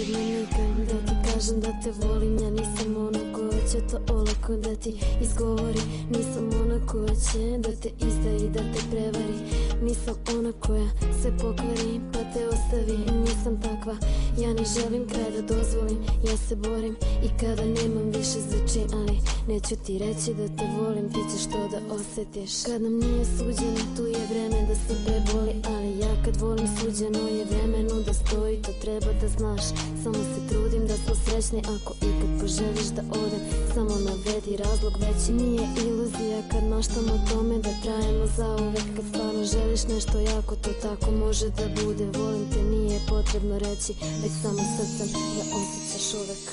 potrebno nikad da ti kažem da te volim. Ja nisam ona koja će to olako da ti izgovori. Nisam ona koja će da te izda i da te prevari. Nisam ona koja se pokvari pa te ostavi. Nisam takva, ja ne želim kraj da dozvolim. Ja se borim i kada nemam više za čim, ali neću ti reći da te volim, ti ćeš to da osjetiš. Kad nam nije suđeno, tu je vreme da se preboli, ali ja kad volim suđeno je vremenu da stoji, to treba da znaš. Samo se trudim da smo srećni, ako ikad poželiš da odem, samo navedi razlog veći. Nije iluzija kad maštam o tome da trajemo zauvek. Kad stvarno želiš nešto jako, to tako može da bude. Volim te nije potrebno reći, već samo srcem da osjećaš uvek.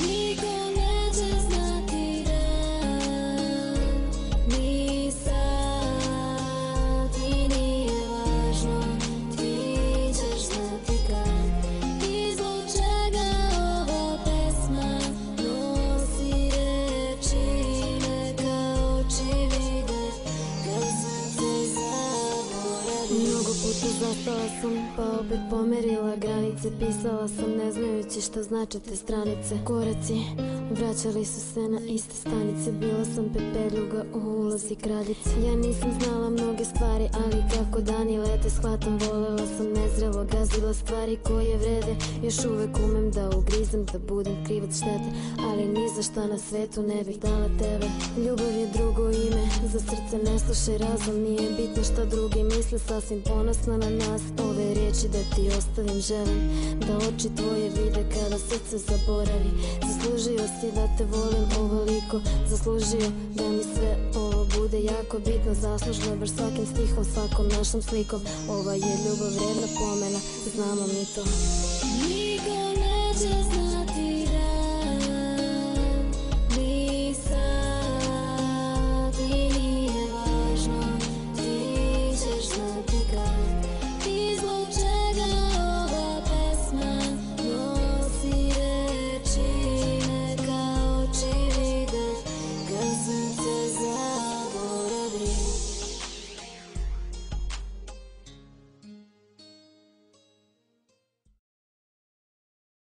Niko neće znati da ni sad i nije važno, ti ćeš znati kad i zbog čega ova pesma nosi reči. Neka oči vide kad srce zaboravi. Mnogo puta zastala sam pa opet pomerila granice. Pisala sam ne znajući šta znače te stranice. Koraci vraćali su se na iste stanice. Bila sam pepeljuga u ulozi kraljice. Ja nisam znala mnoge stvari, ali kako dani lete shvatam. Volela sam nezrelo, gazila stvari koje vrede. Još uvek umem da ugrizem, da budem krivac štete, ali ni za šta na svetu ne bih dala tebe. Ljubav je drugo ime, za srce ne slušaj razum. Nije bitno šta drugi misle, sasvim ponosna na nas. Ove riječi da ti ostavim želim da oči tvoje vide kada srce zaboravi. Zaslužio si da te volim ovoliko, zaslužio da mi sve ovo bude jako bitno. Zaslužno baš svakim stihom, svakom našom slikom. Ova je ljubav vredna pomena, znamo mi to. Niko neće znati